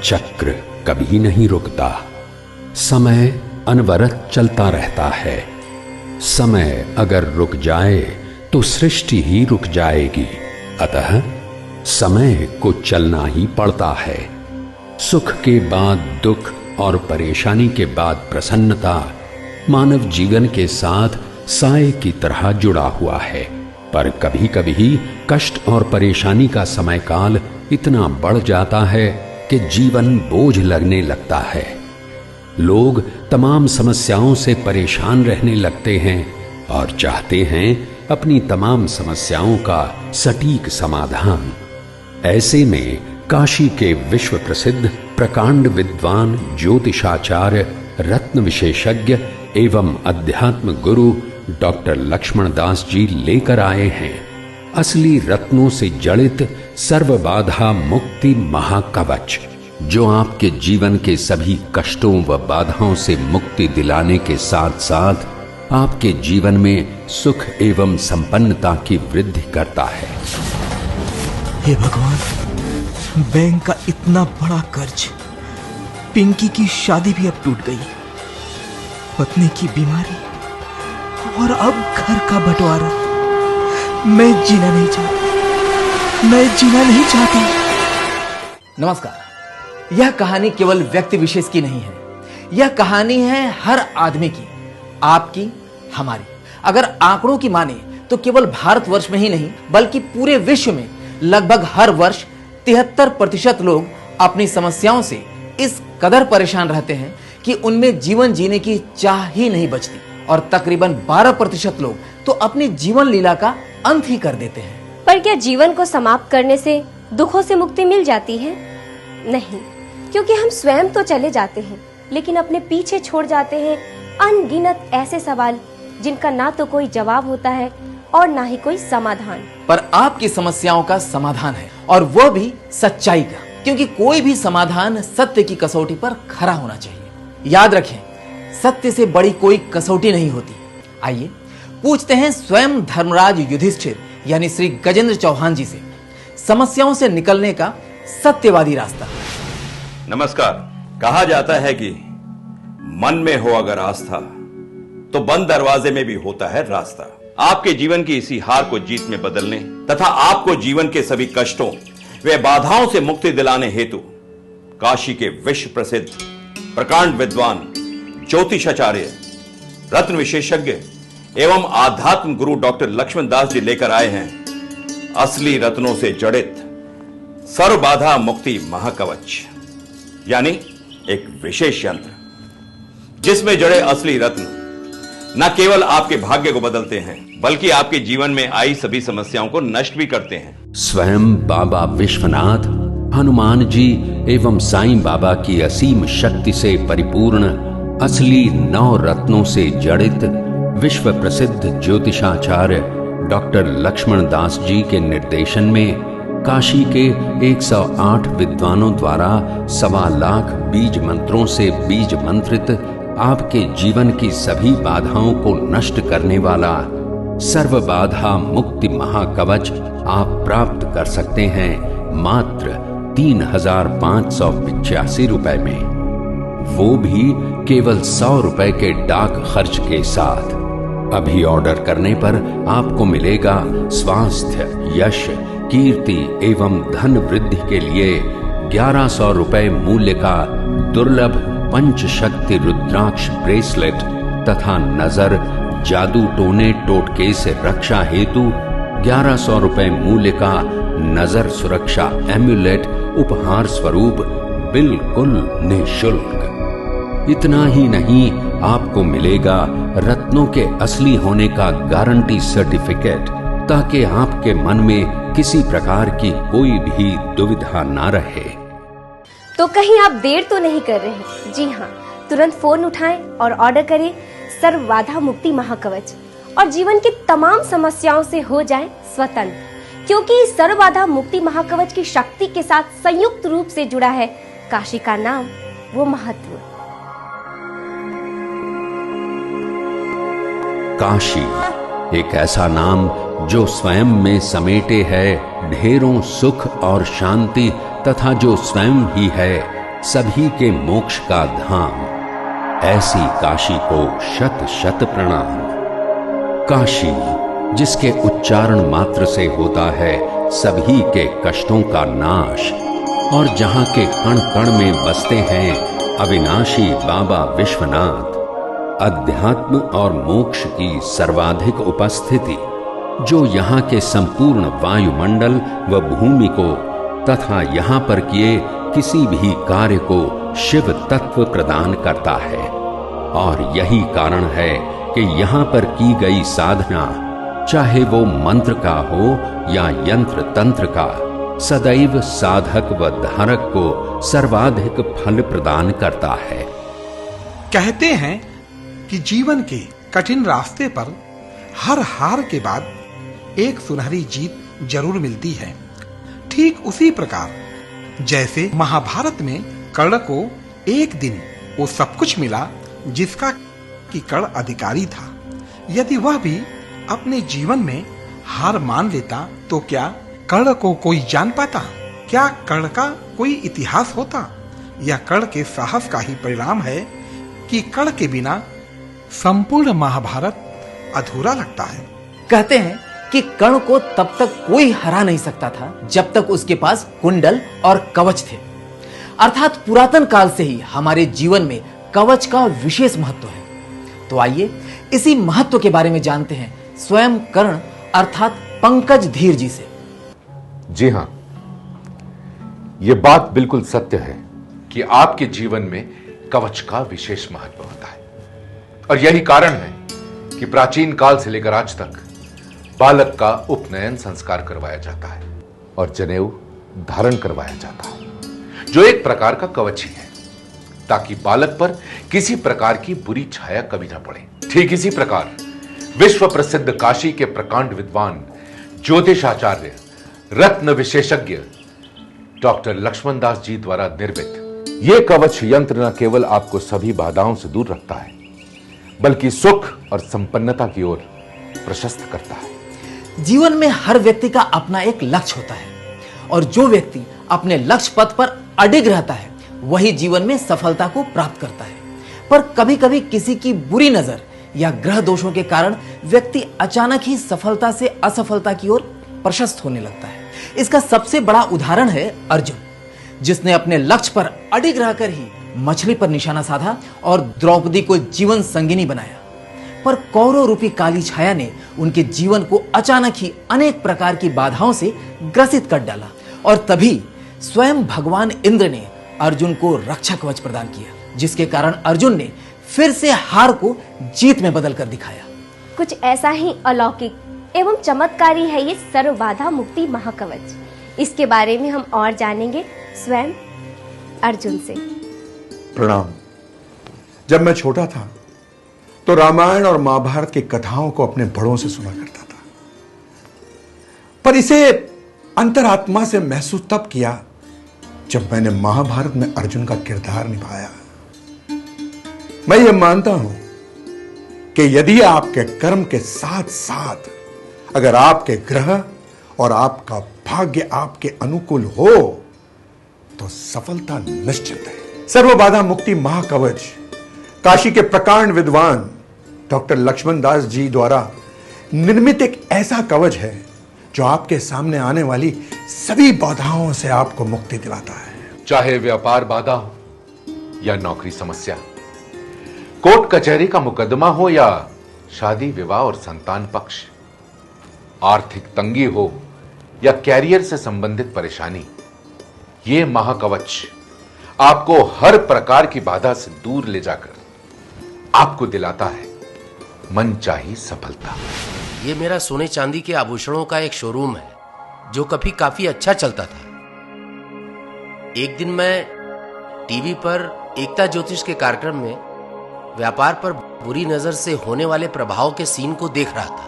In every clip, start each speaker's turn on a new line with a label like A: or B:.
A: चक्र कभी नहीं रुकता। समय अनवरत चलता रहता है। समय अगर रुक जाए तो सृष्टि ही रुक जाएगी। अतः समय को चलना ही पड़ता है। सुख के बाद दुख और परेशानी के बाद प्रसन्नता मानव जीवन के साथ साए की तरह जुड़ा हुआ है। पर कभी कभी कष्ट और परेशानी का समय काल इतना बढ़ जाता है कि जीवन बोझ लगने लगता है। लोग तमाम समस्याओं से परेशान रहने लगते हैं और चाहते हैं अपनी तमाम समस्याओं का सटीक समाधान। ऐसे में काशी के विश्व प्रसिद्ध प्रकांड विद्वान ज्योतिषाचार्य रत्न विशेषज्ञ एवं अध्यात्म गुरु डॉक्टर लक्ष्मण दास जी लेकर आए हैं असली रत्नों से जड़ित सर्व बाधा मुक्ति महाकवच, जो आपके जीवन के सभी कष्टों व बाधाओं से मुक्ति दिलाने के साथ साथ आपके जीवन में सुख एवं संपन्नता की वृद्धि करता है।
B: हे भगवान, बैंक का इतना बड़ा कर्ज, पिंकी की शादी भी अब टूट गई, पत्नी की बीमारी और अब घर का बंटवारा। मैं जीना नहीं चाहता।
C: नमस्कार। यह कहानी केवल व्यक्ति विशेष की नहीं है, यह कहानी है हर आदमी की, आपकी, हमारी। अगर आंकड़ों की माने तो केवल भारतवर्ष में ही नहीं बल्कि पूरे विश्व में लगभग हर वर्ष 73% लोग अपनी समस्याओं से इस कदर परेशान रहते हैं कि उनमें जीवन जीने की चाह ही नहीं बचती, और तकरीबन 12% लोग तो अपनी जीवन लीला का अंत ही कर देते हैं।
D: पर क्या जीवन को समाप्त करने से दुखों से मुक्ति मिल जाती है? नहीं, क्योंकि हम स्वयं तो चले जाते हैं लेकिन अपने पीछे छोड़ जाते हैं अनगिनत ऐसे सवाल जिनका ना तो कोई जवाब होता है और ना ही कोई समाधान।
C: पर आपकी समस्याओं का समाधान है, और वह भी सच्चाई का, क्योंकि कोई भी समाधान सत्य की कसौटी पर खरा होना चाहिए। याद रखें, सत्य से बड़ी कोई कसौटी नहीं होती। आइए पूछते हैं स्वयं धर्मराज युधिष्ठिर यानी श्री गजेंद्र चौहान जी से समस्याओं से निकलने का सत्यवादी रास्ता।
E: नमस्कार। कहा जाता है कि मन में हो अगर आस्था तो बंद दरवाजे में भी होता है रास्ता। आपके जीवन की इसी हार को जीत में बदलने तथा आपको जीवन के सभी कष्टों व बाधाओं से मुक्ति दिलाने हेतु काशी के विश्व प्रसिद्ध प्रकांड विद्वान ज्योतिषाचार्य रत्न विशेषज्ञ एवं आध्यात्म गुरु डॉक्टर लक्ष्मण दास जी लेकर आए हैं असली रत्नों से जड़ित सर्व बाधा मुक्ति महाकवच, यानी एक विशेष यंत्र जिसमें जड़े असली रत्न न केवल आपके भाग्य को बदलते हैं बल्कि आपके जीवन में आई सभी समस्याओं को नष्ट भी करते हैं।
A: स्वयं बाबा विश्वनाथ, हनुमान जी एवं साईं बाबा की असीम शक्ति से परिपूर्ण असली 9 रत्नों से जड़ित विश्व प्रसिद्ध ज्योतिषाचार्य डॉक्टर लक्ष्मण दास जी के निर्देशन में काशी के 108 विद्वानों द्वारा 1.25 लाख बीज मंत्रों से बीज मंत्रित आपके जीवन की सभी बाधाओं को नष्ट करने वाला सर्व बाधा मुक्ति महाकवच आप प्राप्त कर सकते हैं मात्र 3,585 रुपए में, वो भी केवल 100 रुपए के डाक खर्च के साथ। अभी ऑर्डर करने पर आपको मिलेगा स्वास्थ्य, यश, कीर्ति एवं धन वृद्धि के लिए 1100 रुपए मूल्य का दुर्लभ पंचशक्ति रुद्राक्ष ब्रेसलेट तथा नजर, जादू टोने टोटके से रक्षा हेतु 1100 रुपए मूल्य का नजर सुरक्षा एम्युलेट उपहार स्वरूप बिल्कुल निःशुल्क। इतना ही नहीं, आपको मिलेगा रत्नों के असली होने का गारंटी सर्टिफिकेट, ताकि आपके मन में किसी प्रकार की कोई भी दुविधा ना रहे।
D: तो कहीं आप देर तो नहीं कर रहे? जी हाँ, तुरंत फोन उठाएं और ऑर्डर करें सर्व बाधा मुक्ति महाकवच और जीवन की तमाम समस्याओं से हो जाएं स्वतंत्र, क्योंकि सर्व बाधा मुक्ति महाकवच की शक्ति के साथ संयुक्त रूप से जुड़ा है काशी का नाम, वो महत्व।
A: काशी एक ऐसा नाम जो स्वयं में समेटे है ढेरों सुख और शांति तथा जो स्वयं ही है सभी के मोक्ष का धाम, ऐसी काशी को शत शत प्रणाम। काशी जिसके उच्चारण मात्र से होता है सभी के कष्टों का नाश, और जहां के कण कण में बसते हैं अविनाशी बाबा विश्वनाथ। अध्यात्म और मोक्ष की सर्वाधिक उपस्थिति, जो यहाँ के संपूर्ण वायुमंडल व भूमि को तथा यहाँ पर किए किसी भी कार्य को शिव तत्व प्रदान करता है। और यही कारण है कि यहाँ पर की गई साधना, चाहे वो मंत्र का हो या यंत्र तंत्र का, सदैव साधक व धारक को सर्वाधिक फल प्रदान करता है।
F: कहते हैं कि जीवन के कठिन रास्ते पर हर हार के बाद एक सुनहरी जीत जरूर मिलती है। ठीक उसी प्रकार जैसे महाभारत में कर्ण को एक दिन वो सब कुछ मिला जिसका कि कर्ण अधिकारी था। यदि वह भी अपने जीवन में हार मान लेता तो क्या कर्ण को कोई जान पाता? क्या कर्ण का कोई इतिहास होता? यह कर्ण के साहस का ही परिणाम है कि कर्ण के बिना संपूर्ण महाभारत अधूरा लगता है।
C: कहते हैं कि कर्ण को तब तक कोई हरा नहीं सकता था जब तक उसके पास कुंडल और कवच थे। अर्थात पुरातन काल से ही हमारे जीवन में कवच का विशेष महत्व है। तो आइए इसी महत्व के बारे में जानते हैं स्वयं कर्ण अर्थात पंकज धीर जी से।
G: जी हां, यह बात बिल्कुल सत्य है कि आपके जीवन में कवच का विशेष महत्व होता है। और यही कारण है कि प्राचीन काल से लेकर आज तक बालक का उपनयन संस्कार करवाया जाता है और जनेऊ धारण करवाया जाता है, जो एक प्रकार का कवच ही है, ताकि बालक पर किसी प्रकार की बुरी छाया कभी ना पड़े। ठीक इसी प्रकार विश्व प्रसिद्ध काशी के प्रकांड विद्वान, ज्योतिषाचार्य, रत्न विशेषज्ञ डॉक्टर लक्ष्मण दास जी द्वारा निर्मित यह कवच यंत्र न केवल आपको सभी बाधाओं से दूर रखता है, बल्कि सुख और संपन्नता की ओर प्रशस्त करता है।
C: जीवन में हर व्यक्ति का अपना एक लक्ष्य होता है, और जो व्यक्ति अपने लक्ष्य पथ पर अडिग रहता है वही जीवन में सफलता को प्राप्त करता है। पर कभी कभी किसी की बुरी नजर या ग्रह दोषों के कारण व्यक्ति अचानक ही सफलता से असफलता की ओर प्रशस्त होने लगता है। इसका सबसे बड़ा उदाहरण है अर्जुन, जिसने अपने लक्ष्य पर अडिग रहकर ही मछली पर निशाना साधा और द्रौपदी को जीवन संगिनी बनाया। पर कौरव रूपी काली छाया ने उनके जीवन को अचानक ही अनेक प्रकार की बाधाओं से ग्रसित कर डाला, और तभी स्वयं भगवान इंद्र ने अर्जुन को रक्षा कवच प्रदान किया, जिसके कारण अर्जुन ने फिर से हार को जीत में बदल कर दिखाया।
D: कुछ ऐसा ही अलौकिक एवं चमत्कारी है ये सर्व बाधा मुक्ति महाकवच। इसके बारे में हम और जानेंगे स्वयं अर्जुन से।
H: प्रणाम। जब मैं छोटा था तो रामायण और महाभारत की कथाओं को अपने बड़ों से सुना करता था, पर इसे अंतरात्मा से महसूस तब किया जब मैंने महाभारत में अर्जुन का किरदार निभाया। मैं ये मानता हूं कि यदि आपके कर्म के साथ साथ अगर आपके ग्रह और आपका भाग्य आपके अनुकूल हो तो सफलता निश्चित है। सर्व बाधा मुक्ति महाकवच काशी के प्रकांड विद्वान डॉक्टर लक्ष्मण दास जी द्वारा निर्मित एक ऐसा कवच है जो आपके सामने आने वाली सभी बाधाओं से आपको मुक्ति दिलाता है।
G: चाहे व्यापार बाधा हो या नौकरी समस्या, कोर्ट कचहरी का मुकदमा हो या शादी विवाह और संतान पक्ष, आर्थिक तंगी हो या कैरियर से संबंधित परेशानी, ये महाकवच आपको हर प्रकार की बाधा से दूर ले जाकर आपको दिलाता है मनचाही सफलता।
I: ये मेरा सोने चांदी के आभूषणों का एक शोरूम है जो कभी काफी अच्छा चलता था। एक दिन मैं टीवी पर एकता ज्योतिष के कार्यक्रम में व्यापार पर बुरी नजर से होने वाले प्रभाव के सीन को देख रहा था।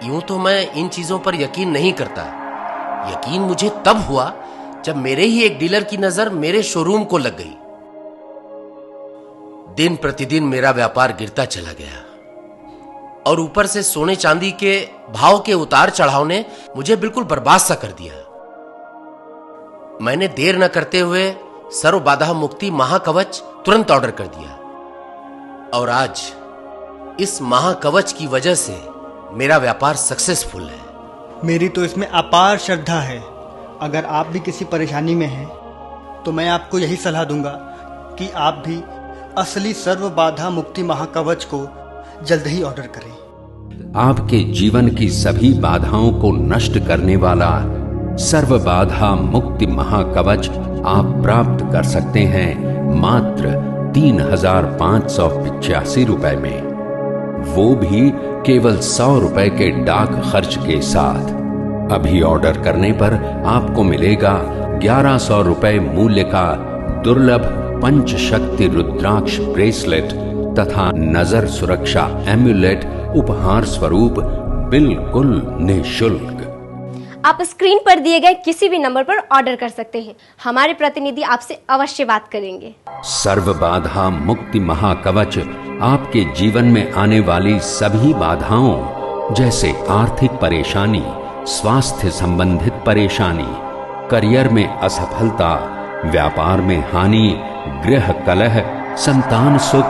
I: यूं तो मैं इन चीजों पर यकीन नहीं करता। यकीन मुझे तब हुआ जब मेरे ही एक डीलर की नजर मेरे शोरूम को लग गई। दिन प्रतिदिन मेरा व्यापार गिरता चला गया और ऊपर से सोने चांदी के भाव के उतार चढ़ाव ने मुझे बिल्कुल बर्बाद सा कर दिया। मैंने देर न करते हुए सर्व बाधा मुक्ति महाकवच तुरंत ऑर्डर कर दिया। और आज इस महाकवच की वजह से मेरा व्यापार सक्सेसफुल है।
J: मेरी तो इसमें अपार श्रद्धा है। अगर आप भी किसी परेशानी में हैं तो मैं आपको यही सलाह दूंगा कि आप भी असली सर्व बाधा मुक्ति महाकवच को जल्द ही ऑर्डर करें।
A: आपके जीवन की सभी बाधाओं को नष्ट करने वाला सर्व बाधा मुक्ति महाकवच आप प्राप्त कर सकते हैं मात्र 3,585 रुपए में, वो भी केवल 100 रुपए के डाक खर्च के साथ। अभी ऑर्डर करने पर आपको मिलेगा 1100 रुपए मूल्य का दुर्लभ पंचशक्ति रुद्राक्ष ब्रेसलेट तथा नजर सुरक्षा एम्यूलेट उपहार स्वरूप बिल्कुल निःशुल्क।
D: आप स्क्रीन पर दिए गए किसी भी नंबर पर ऑर्डर कर सकते हैं। हमारे प्रतिनिधि आपसे अवश्य बात करेंगे।
A: सर्व बाधा मुक्ति महाकवच आपके जीवन में आने वाली सभी बाधाओं जैसे आर्थिक परेशानी, स्वास्थ्य संबंधित परेशानी, करियर में असफलता, व्यापार में हानि, गृह कलह, संतान सुख,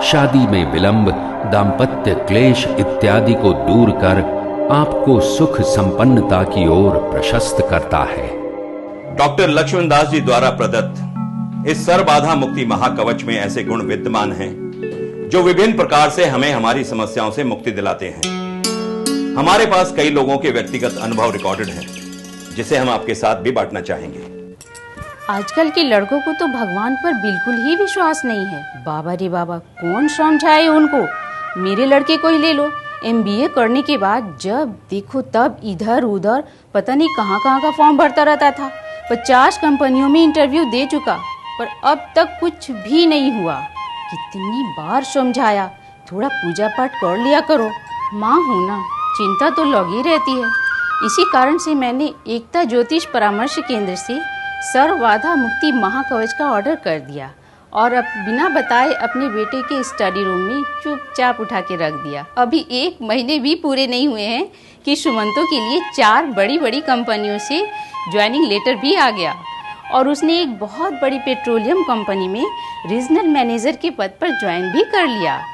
A: शादी में विलंब, दाम्पत्य क्लेश इत्यादि को दूर कर आपको सुख संपन्नता की ओर प्रशस्त करता है।
E: डॉक्टर लक्ष्मण दास जी द्वारा प्रदत्त इस सर्व बाधा मुक्ति महाकवच में ऐसे गुण विद्यमान हैं जो विभिन्न प्रकार से हमें हमारी समस्याओं से मुक्ति दिलाते हैं। हमारे पास कई लोगों के व्यक्तिगत अनुभव रिकॉर्डेड हैं जिसे हम आपके साथ भी बांटना चाहेंगे।
K: आजकल के लड़कों को तो भगवान पर बिल्कुल ही विश्वास नहीं है। बाबा रे बाबा, कौन समझाए उनको। मेरे लड़के को ही ले लो, MBA करने के बाद जब देखो तब इधर उधर पता नहीं कहाँ का फॉर्म भरता रहता था। 50 कंपनियों में इंटरव्यू दे चुका पर अब तक कुछ भी नहीं हुआ। कितनी बार समझाया, थोड़ा पूजा पाठ कर लिया करो। माँ हूँ ना, चिंता तो लगी रहती है। इसी कारण से मैंने एकता ज्योतिष परामर्श केंद्र से सर्व बाधा मुक्ति महाकवच का ऑर्डर कर दिया और अब बिना बताए अपने बेटे के स्टडी रूम में चुपचाप उठा के रख दिया। अभी 1 महीने भी पूरे नहीं हुए हैं कि सुमंतो के लिए 4 बड़ी कंपनियों से ज्वाइनिंग लेटर भी आ गया और उसने एक बहुत बड़ी पेट्रोलियम कंपनी में रीजनल मैनेजर के पद पर ज्वाइन भी कर लिया।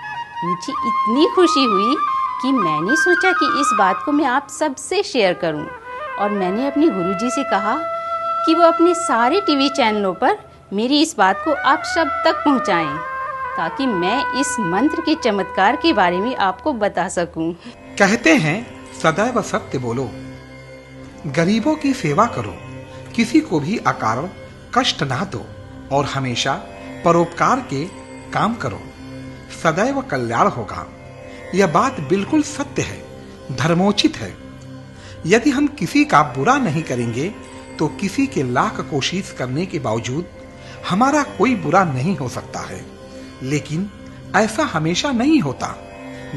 K: मुझे इतनी खुशी हुई कि मैंने सोचा कि इस बात को मैं आप सबसे शेयर करूं और मैंने अपने गुरुजी से कहा कि वो अपने सारे टीवी चैनलों पर मेरी इस बात को आप सब तक पहुंचाएं ताकि मैं इस मंत्र के चमत्कार के बारे में आपको बता सकूं।
F: कहते हैं सदैव सत्य बोलो, गरीबों की सेवा करो, किसी को भी अकारण कष्ट ना दो और हमेशा परोपकार के काम करो, सदैव कल्याण होगा। यह बात बिल्कुल सत्य है, धर्मोचित है। यदि हम किसी का बुरा नहीं करेंगे तो किसी के लाख कोशिश करने के बावजूद हमारा कोई बुरा नहीं हो सकता है। लेकिन ऐसा हमेशा नहीं होता।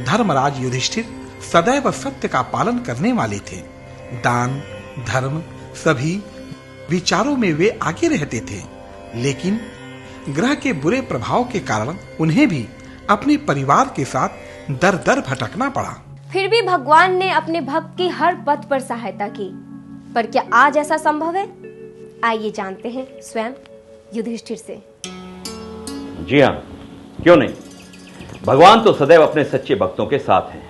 F: धर्मराज युधिष्ठिर सदैव सत्य का पालन करने वाले थे। दान, धर्म सभी विचारों में वे आगे रहते थे, लेकिन ग्रह के बुरे प्रभाव के कारण उन्हें भी अपने परिवार के साथ दर दर भटकना पड़ा।
D: फिर भी भगवान ने अपने भक्त की हर पथ पर सहायता की। पर क्या आज ऐसा संभव है? आइए जानते हैं स्वयं युधिष्ठिर से।
E: जी हाँ, क्यों नहीं। भगवान तो सदैव अपने सच्चे भक्तों के साथ हैं,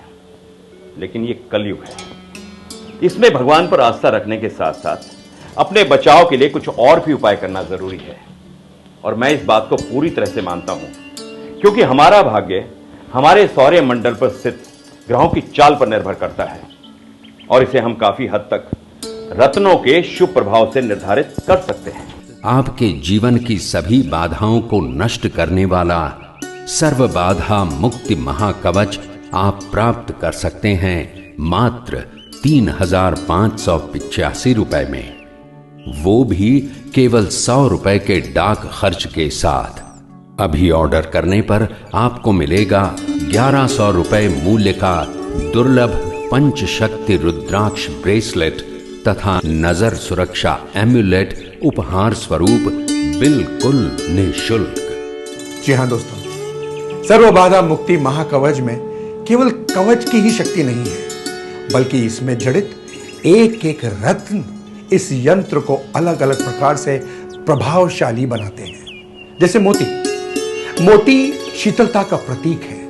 E: लेकिन ये कलयुग है। इसमें भगवान पर आस्था रखने के साथ साथ अपने बचाव के लिए कुछ और भी उपाय करना जरूरी है। और मैं इस बात को पूरी तरह से मानता हूं, क्योंकि हमारा भाग्य हमारे सौर्य मंडल पर स्थित ग्रहों की चाल पर निर्भर करता है और इसे हम काफी हद तक रत्नों के शुभ प्रभाव से निर्धारित कर सकते हैं।
A: आपके जीवन की सभी बाधाओं को नष्ट करने वाला सर्व बाधा मुक्ति महाकवच आप प्राप्त कर सकते हैं मात्र 3,585 रुपए में, वो भी केवल 100 रुपए के डाक खर्च के साथ। अभी ऑर्डर करने पर आपको मिलेगा 1100 रुपए मूल्य का दुर्लभ पंचशक्ति रुद्राक्ष ब्रेसलेट तथा नजर सुरक्षा एम्यूलेट उपहार स्वरूप बिल्कुल निःशुल्क।
H: जी हाँ दोस्तों, सर्व बाधा मुक्ति महाकवच में केवल कवच की ही शक्ति नहीं है, बल्कि इसमें जड़ित एक एक रत्न इस यंत्र को अलग अलग प्रकार से प्रभावशाली बनाते हैं। जैसे मोती शीतलता का प्रतीक है,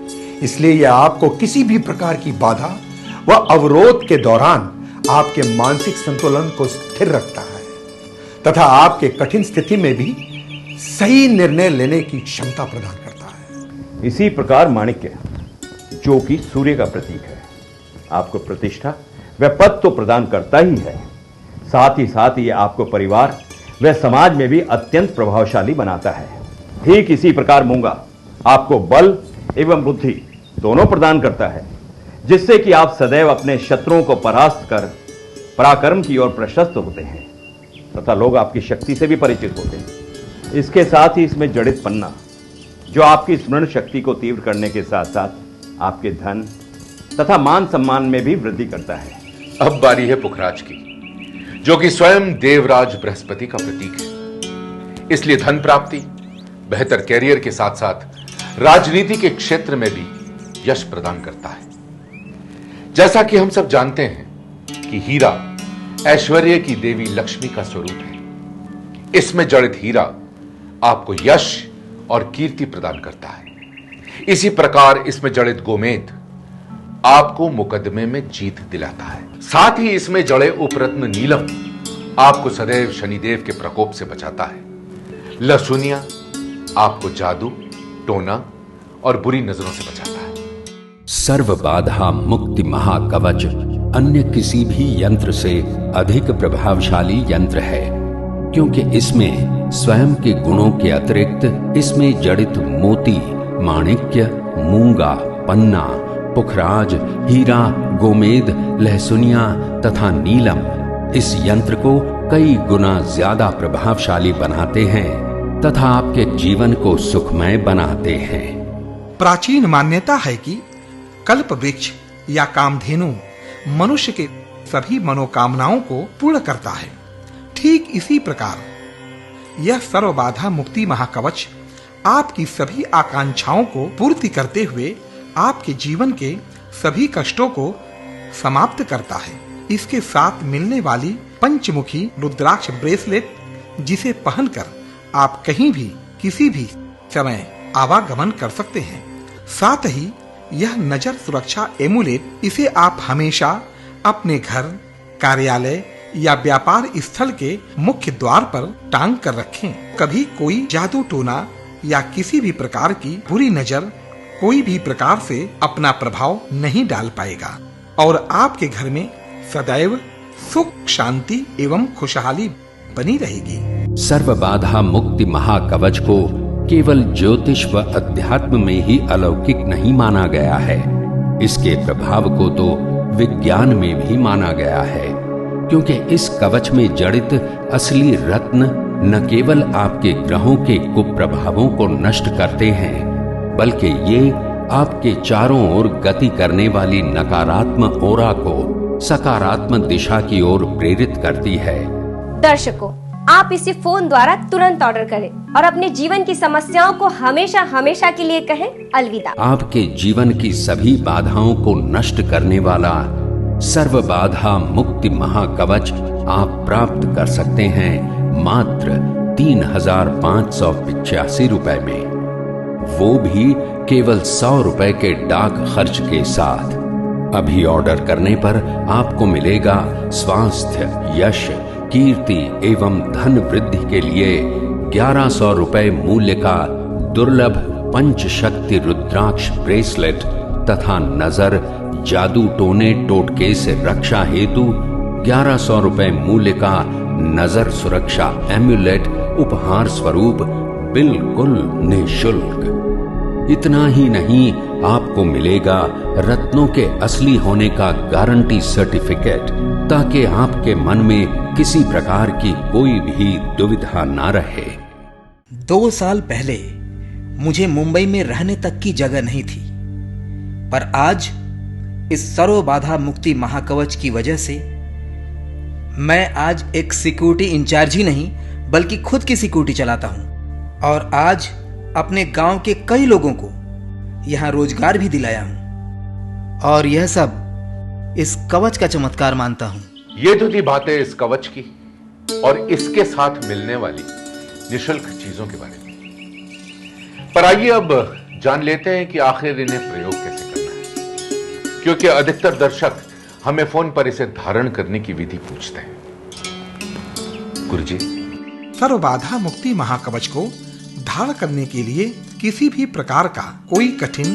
H: इसलिए यह आपको किसी भी प्रकार की बाधा व अवरोध के दौरान आपके मानसिक संतुलन को स्थिर रखता है तथा आपके कठिन स्थिति में भी सही निर्णय लेने की क्षमता प्रदान करता है।
E: इसी प्रकार माणिक्य, जो कि सूर्य का प्रतीक है, आपको प्रतिष्ठा व पद तो प्रदान करता ही है, साथ ही ये आपको परिवार व समाज में भी अत्यंत प्रभावशाली बनाता है। ठीक इसी प्रकार मूंगा आपको बल एवं बुद्धि दोनों प्रदान करता है, जिससे कि आप सदैव अपने शत्रुओं को परास्त कर पराक्रम की ओर प्रशस्त होते हैं तथा लोग आपकी शक्ति से भी परिचित होते हैं। इसके साथ ही इसमें जड़ित पन्ना, जो आपकी स्मरण शक्ति को तीव्र करने के साथ साथ आपके धन तथा मान सम्मान में भी वृद्धि करता है।
G: अब बारी है पुखराज की, जो कि स्वयं देवराज बृहस्पति का प्रतीक है। इसलिए धन प्राप्ति, बेहतर कैरियर के साथ साथ राजनीति के क्षेत्र में भी यश प्रदान करता है। जैसा कि हम सब जानते हैं कि हीरा ऐश्वर्य की देवी लक्ष्मी का स्वरूप है। इसमें जड़ित हीरा आपको यश और कीर्ति प्रदान करता है। इसी प्रकार इसमें जड़ित गोमेद आपको मुकदमे में जीत दिलाता है। साथ ही इसमें जड़े उपरत्न नीलम आपको सदैव शनिदेव के प्रकोप से बचाता है। लहसुनिया आपको जादू, टोना और बुरी नजरों से बचाता है।
A: सर्व बाधा मुक्ति महाकवच अन्य किसी भी यंत्र से अधिक प्रभावशाली यंत्र है, क्योंकि इसमें स्वयं के गुणों के अतिरिक्त इसमें जड़ित मोती, माणिक्य, मूंगा, पन्ना, पुखराज, हीरा, गोमेद, लहसुनिया तथा नीलम इस यंत्र को कई गुना ज्यादा प्रभावशाली बनाते हैं तथा आपके जीवन को सुखमय बनाते हैं।
F: प्राचीन मान्यता है कि कल्प वृक्ष या कामधेनु मनुष्य के सभी मनोकामनाओं को पूर्ण करता है। ठीक इसी प्रकार यह सर्व बाधा मुक्ति महाकवच आपकी सभी आकांक्षाओं को पूर्ति करते हुए आपके जीवन के सभी कष्टों को समाप्त करता है। इसके साथ मिलने वाली पंचमुखी रुद्राक्ष ब्रेसलेट, जिसे पहनकर आप कहीं भी किसी भी समय आवागमन कर सकते हैं। साथ ही यह नजर सुरक्षा एमुलेट, इसे आप हमेशा अपने घर, कार्यालय या व्यापार स्थल के मुख्य द्वार पर टांग कर रखें। कभी कोई जादू टोना या किसी भी प्रकार की बुरी नजर कोई भी प्रकार से अपना प्रभाव नहीं डाल पाएगा और आपके घर में सदैव सुख, शांति एवं खुशहाली बनी रहेगी।
A: सर्व बाधा मुक्ति महाकवच को केवल ज्योतिष व अध्यात्म में ही अलौकिक नहीं माना गया है, इसके प्रभाव को तो विज्ञान में भी माना गया है, क्योंकि इस कवच में जड़ित असली रत्न न केवल आपके ग्रहों के कुप्रभावों को नष्ट करते हैं, बल्कि ये आपके चारों ओर गति करने वाली नकारात्मक ओरा को सकारात्मक दिशा की ओर प्रेरित करती है।
D: दर्शकों, आप इसे फोन द्वारा तुरंत ऑर्डर करें और अपने जीवन की समस्याओं को हमेशा हमेशा के लिए कहें अलविदा।
A: आपके जीवन की सभी बाधाओं को नष्ट करने वाला सर्व बाधा मुक्ति महाकवच आप प्राप्त कर सकते हैं मात्र 3,585 रुपए में, वो भी केवल 100 रुपए के डाक खर्च के साथ। अभी ऑर्डर करने पर आपको मिलेगा स्वास्थ्य, यश, कीर्ति एवं धन वृद्धि के लिए 1100 रुपए मूल्य का दुर्लभ पंचशक्ति रुद्राक्ष ब्रेसलेट तथा नजर, जादू टोने टोटके से रक्षा हेतु 1100 रुपए मूल्य का नजर सुरक्षा एम्यूलेट उपहार स्वरूप बिल्कुल निःशुल्क। इतना ही नहीं, आपको मिलेगा रत्नों के असली होने का गारंटी सर्टिफिकेट, ताकि आपके मन में किसी प्रकार की कोई भी दुविधा ना रहे।
B: 2 साल पहले मुझे मुंबई में रहने तक की जगह नहीं थी, पर आज इस सर्व बाधा मुक्ति महाकवच की वजह से मैं आज एक सिक्योरिटी इंचार्ज ही नहीं बल्कि खुद की सिक्योरिटी चलाता हूं और आज अपने गांव के कई लोगों को यहां रोजगार भी दिलाया हूं और यह सब इस कवच का चमत्कार मानता हूं।
G: ये तो थी बातें इस कवच की और इसके साथ मिलने वाली निःशुल्क चीजों के बारे में। पर आइए अब जान लेते हैं कि आखिर इन्हें प्रयोग कैसे करना है, क्योंकि अधिकतर दर्शक हमें फोन पर इसे धारण करने की विधि पूछते हैं। गुरुजी,
F: सर्वबाधा मुक्ति महाकवच को धारण करने के लिए किसी भी प्रकार का कोई कठिन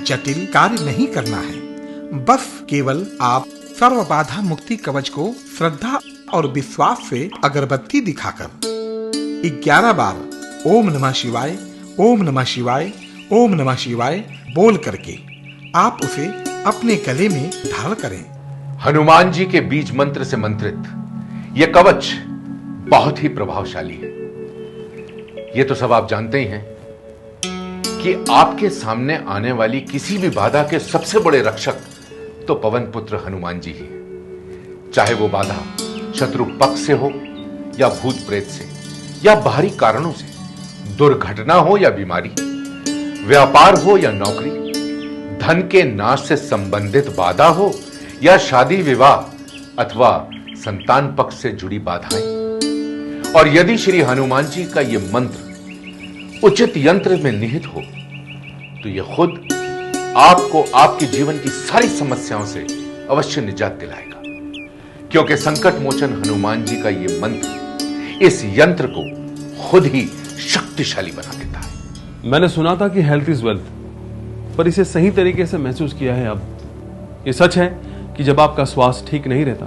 F: जटिल कार्य नहीं करना है। बस केवल आप सर्वबाधा मुक्ति कवच को श्रद्धा और विश्वास से अगरबत्ती दिखाकर 11 बार ओम नमः शिवाय, ओम नमः शिवाय, ओम नमः शिवाय बोल करके आप उसे अपने गले में धारण करें।
G: हनुमान जी के बीज मंत्र से मंत्रित यह कवच बहुत ही प्रभावशाली है। यह तो सब आप जानते ही हैं कि आपके सामने आने वाली किसी भी बाधा के सबसे बड़े रक्षक तो पवन पुत्र हनुमान जी ही हैं। चाहे वो बाधा शत्रु पक्ष से हो या भूत प्रेत से या बाहरी कारणों से, दुर्घटना हो या बीमारी, व्यापार हो या नौकरी, धन के नाश से संबंधित बाधा हो या शादी विवाह अथवा संतान पक्ष से जुड़ी बाधाएं। और यदि श्री हनुमान जी का यह मंत्र उचित यंत्र में निहित हो तो यह खुद आपको आपके जीवन की सारी समस्याओं से अवश्य निजात दिलाएगा, क्योंकि संकट मोचन हनुमान जी का यह मंत्र इस यंत्र को खुद ही शक्तिशाली बना देता है।
L: मैंने सुना था कि हेल्थ इज वेल्थ, पर इसे सही तरीके से महसूस किया है अब। ये सच है कि जब आपका स्वास्थ्य ठीक नहीं रहता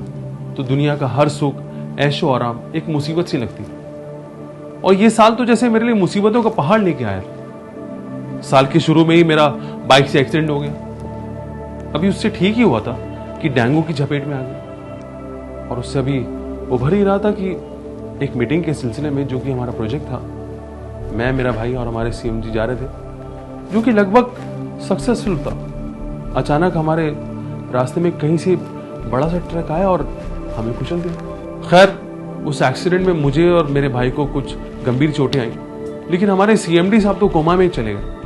L: तो दुनिया का हर सुख, ऐशो आराम एक मुसीबत सी लगती है। और ये साल तो जैसे मेरे लिए मुसीबतों का पहाड़ लेके आया था। साल के शुरू में ही मेरा बाइक से एक्सीडेंट हो गया। अभी उससे ठीक ही हुआ था कि डेंगू की चपेट में आ गया, और उससे अभी उभर ही रहा था कि एक मीटिंग के सिलसिले में, जो कि हमारा प्रोजेक्ट था, मैं, मेरा भाई और हमारे सीएम जी जा रहे थे, जो कि लगभग सक्सेसफुल था। अचानक हमारे रास्ते में कहीं से बड़ा सा ट्रक आया और हमें कुचल दिया। खैर, उस एक्सीडेंट में मुझे और मेरे भाई को कुछ गंभीर चोटें आई, लेकिन हमारे सीएमडी साहब तो कोमा में चले गए।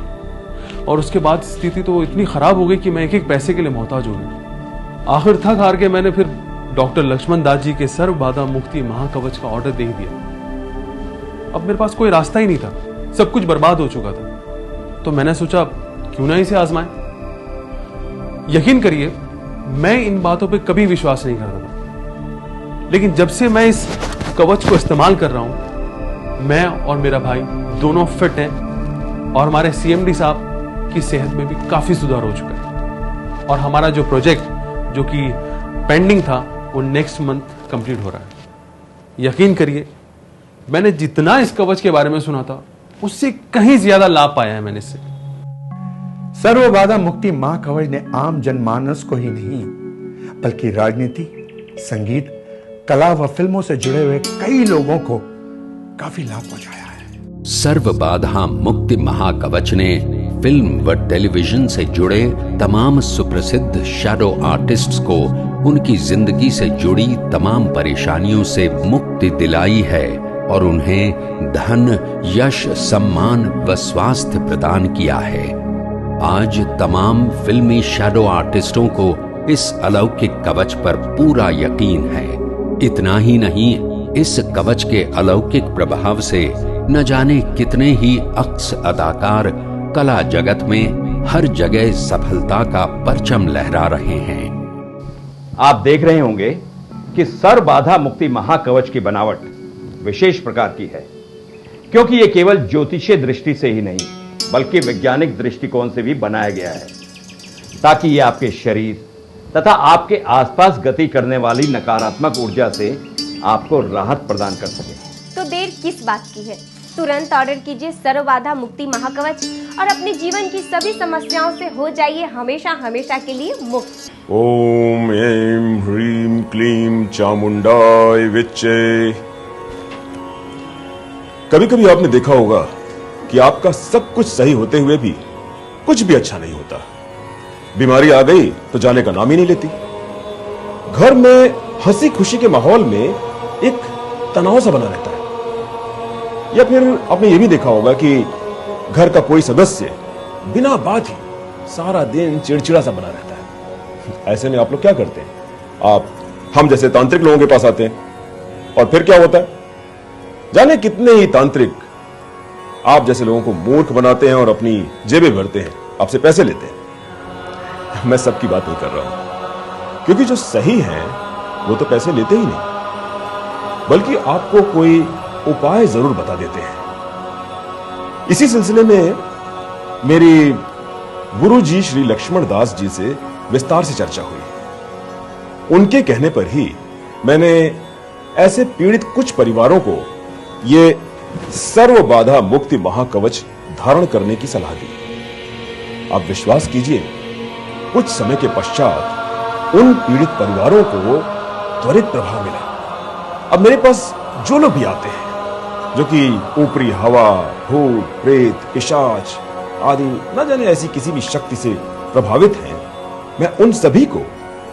L: और उसके बाद स्थिति तो इतनी खराब हो गई कि मैं एक एक पैसे के लिए मोहताज हो गया। आखिर थक हार के मैंने फिर डॉक्टर लक्ष्मण दास जी के सर्व बाधा मुक्ति महाकवच का ऑर्डर दे दिया। अब मेरे पास कोई रास्ता ही नहीं था, सब कुछ बर्बाद हो चुका था। तो मैंने सोचा क्यों ना इसे आजमाएं। यकीन करिए, मैं इन बातों पे कभी विश्वास नहीं करता था, लेकिन जब से मैं इस कवच को इस्तेमाल कर रहा हूं, मैं और मेरा भाई दोनों फिट हैं और हमारे सीएमडी साहब की सेहत में भी काफी सुधार हो चुका है। और हमारा जो प्रोजेक्ट जो कि पेंडिंग था वो नेक्स्ट मंथ कंप्लीट हो रहा है। यकीन करिए, मैंने जितना इस कवच के बारे में सुना था उससे कहीं ज्यादा लाभ पाया है मैंने इससे।
H: सर्वबाधा मुक्ति महाकवच ने आम जनमानस को ही नहीं बल्कि राजनीति, संगीत, कला व फिल्मों से जुड़े हुए कई लोगों को काफी लाभ पहुंचाया है।
A: सर्वबाधा मुक्ति महाकवच ने फिल्म व टेलीविजन से जुड़े तमाम सुप्रसिद्ध शैडो आर्टिस्ट्स को उनकी जिंदगी से जुड़ी तमाम परेशानियों से मुक्ति दिलाई है और उन्हें धन, यश, सम्मान व स्वास्थ्य प्रदान किया है। आज तमाम फिल्मी शैडो आर्टिस्टों को इस अलौकिक कवच पर पूरा यकीन है। इतना ही नहीं, इस कवच के अलौकिक प्रभाव से न जाने कितने ही अक्स अदाकार कला जगत में हर जगह सफलता का परचम लहरा रहे हैं।
E: आप देख रहे होंगे कि सर्वबाधा मुक्ति महाकवच की बनावट विशेष प्रकार की है, क्योंकि यह केवल ज्योतिषीय दृष्टि से ही नहीं बल्कि वैज्ञानिक दृष्टिकोण से भी बनाया गया है, ताकि यह आपके शरीर तथा आपके आसपास गति करने वाली नकारात्मक ऊर्जा से आपको राहत प्रदान कर सके।
D: तो देर किस बात की है, तुरंत ऑर्डर कीजिए सर्वबाधा मुक्ति महाकवच और अपने जीवन की सभी समस्याओं से हो जाइए हमेशा हमेशा के लिए मुक्त।
M: ओम ऐं ह्रीं क्लीं चामुंडाय विच्चे। कभी कभी आपने देखा होगा कि आपका सब कुछ सही होते हुए भी कुछ भी अच्छा नहीं होता। बीमारी आ गई तो जाने का नाम ही नहीं लेती। घर में हंसी खुशी के माहौल में एक तनाव सा बना रहता है। या फिर आपने ये भी देखा होगा कि घर का कोई सदस्य बिना बात ही सारा दिन चिड़चिड़ा सा बना रहता है। ऐसे में आप लोग क्या करते हैं? आप हम जैसे तांत्रिक लोगों के पास आते हैं और फिर क्या होता है? जाने कितने ही तांत्रिक आप जैसे लोगों को मूर्ख बनाते हैं और अपनी जेबें भरते हैं, आपसे पैसे लेते हैं। मैं सबकी बात नहीं कर रहा हूं, क्योंकि जो सही है वो तो पैसे लेते ही नहीं, बल्कि आपको कोई उपाय जरूर बता देते हैं। इसी सिलसिले में मेरी गुरु जी श्री लक्ष्मण दास जी से विस्तार से चर्चा हुई। उनके कहने पर ही मैंने ऐसे पीड़ित कुछ परिवारों को ये सर्व बाधा मुक्ति महाकवच धारण करने की सलाह दी। आप विश्वास कीजिए, कुछ समय के पश्चात उन पीड़ित परिवारों को त्वरित प्रभाव मिला। अब मेरे पास जो लोग भी आते हैं, जो कि ऊपरी हवा, भूत, प्रेत, पिशाच आदि न जाने ऐसी किसी भी शक्ति से प्रभावित हैं, मैं उन सभी को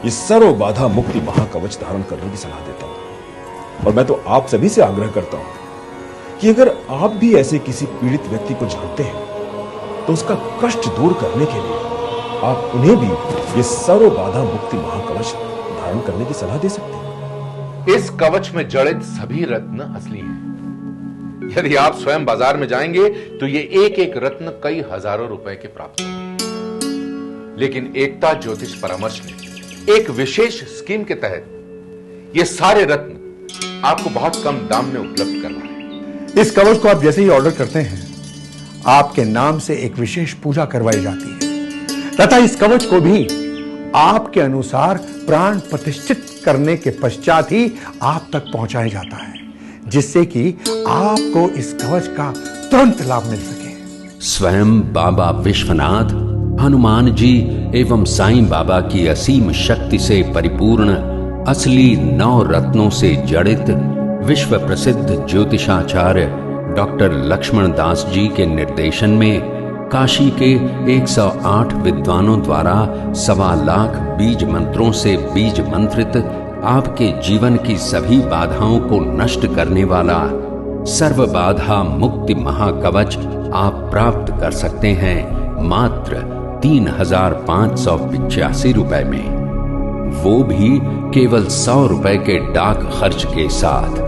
M: इस सर्व बाधा मुक्ति महाकवच धारण करने की सलाह देता हूं। और मैं तो आप सभी से आग्रह करता हूं कि अगर आप भी ऐसे किसी पीड़ित व्यक्ति को जानते हैं तो उसका कष्ट दूर करने के लिए आप उन्हें भी ये सर्व बाधा मुक्ति महाकवच धारण करने की सलाह दे सकते हैं।
G: इस कवच में जड़ित सभी रत्न असली हैं। यदि आप स्वयं बाजार में जाएंगे तो ये एक एक रत्न कई हजारों रुपए के प्राप्त होंगे। लेकिन एकता ज्योतिष परामर्श ने एक विशेष स्कीम के तहत ये सारे रत्न आपको बहुत कम दाम में उपलब्ध करवाए।
H: इस कवच को आप जैसे ही ऑर्डर करते हैं, आपके नाम से एक विशेष पूजा करवाई जाती है तथा इस कवच को भी आपके अनुसार प्राण प्रतिष्ठित करने के पश्चात ही आप तक पहुंचाया जाता है, जिससे कि आपको इस कवच का तुरंत लाभ मिल सके।
A: स्वयं बाबा विश्वनाथ, हनुमान जी एवं साईं बाबा की असीम शक्ति से परिपूर्ण असली 9 रत्नों से जड़ित विश्व प्रसिद्ध ज्योतिषाचार्य डॉक्टर लक्ष्मण दास जी के निर्देशन में काशी के 108 विद्वानों द्वारा 1.25 लाख बीज मंत्रों से बीज मंत्रित आपके जीवन की सभी बाधाओं को नष्ट करने वाला सर्व बाधा मुक्ति महाकवच आप प्राप्त कर सकते हैं मात्र 3,585 रुपए में, वो भी केवल 100 रुपए के डाक खर्च के साथ।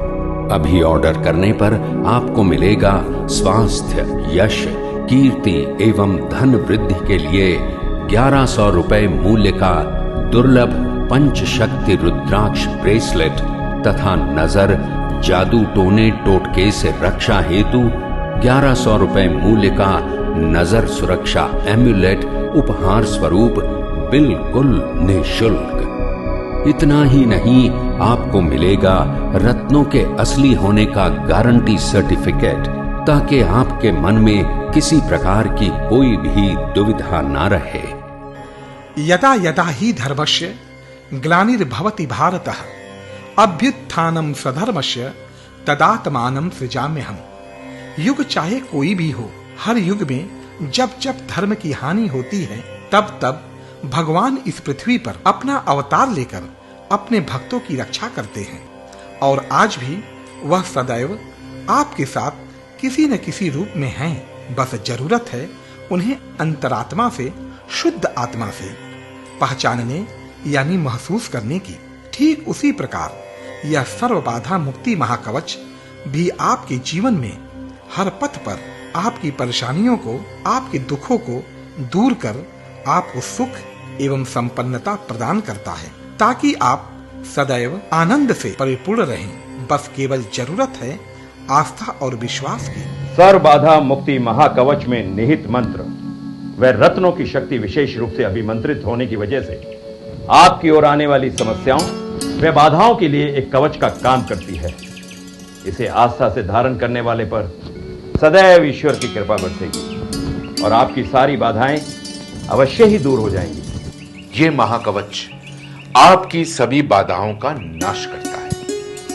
A: अभी ऑर्डर करने पर आपको मिलेगा स्वास्थ्य, यश, कीर्ति एवं धन वृद्धि के लिए 1100 रुपए मूल्य का दुर्लभ पंचशक्ति रुद्राक्ष ब्रेसलेट तथा नजर, जादू टोने टोटके से रक्षा हेतु 1100 रुपए मूल्य का नजर सुरक्षा एम्यूलेट उपहार स्वरूप बिल्कुल निःशुल्क। इतना ही नहीं, आपको मिलेगा रत्नों के असली होने का गारंटी सर्टिफिकेट, ताकि आपके मन में किसी प्रकार की कोई भी दुविधा ना रहे।
F: यदा यदा ही धर्मस्य ग्लानिर्भवति भारतः अभ्युत्थानं स्वधर्मस्य तदात्मानं सृजाम्यहम्। युग चाहे कोई भी हो, हर युग में जब जब धर्म की हानि होती है, तब तब भगवान इस पृथ्वी पर अपना अवतार लेकर अपने भक्तों की रक्षा करते हैं। और आज भी वह सदैव आपके साथ किसी न किसी रूप में हैं। बस जरूरत है उन्हें अंतरात्मा से, शुद्ध आत्मा से पहचानने यानी महसूस करने की। ठीक उसी प्रकार यह सर्व बाधा मुक्ति महाकवच भी आपके जीवन में हर पथ पर आपकी परेशानियों को, आपके दुखों को दूर कर आपको सुख एवं संपन्नता प्रदान करता है, ताकि आप सदैव आनंद से परिपूर्ण रहें। बस केवल जरूरत है आस्था और विश्वास की।
E: सर्व बाधा मुक्ति महाकवच में निहित मंत्र व रत्नों की शक्ति विशेष रूप से अभिमंत्रित होने की वजह से आपकी ओर आने वाली समस्याओं व बाधाओं के लिए एक कवच का काम करती है। इसे आस्था से धारण करने वाले पर सदैव ईश्वर की कृपा बरसेगी और आपकी सारी बाधाएं अवश्य ही दूर हो जाएंगी।
G: ये महाकवच आपकी सभी बाधाओं का नाश करता है।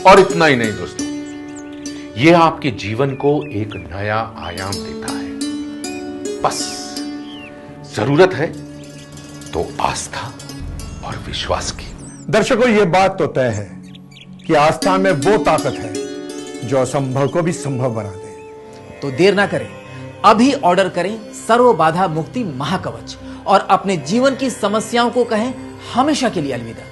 G: और इतना ही नहीं दोस्तों, ये आपके जीवन को एक नया आयाम देता है। बस जरूरत है तो आस्था और विश्वास की।
H: दर्शकों, ये बात तो तय है कि आस्था में वो ताकत है जो असंभव को भी संभव बना दे।
C: तो देर ना करें, अभी ऑर्डर करें सर्व बाधा मुक्ति महाकवच और अपने जीवन की समस्याओं को कहें हमेशा के लिए अलविदा।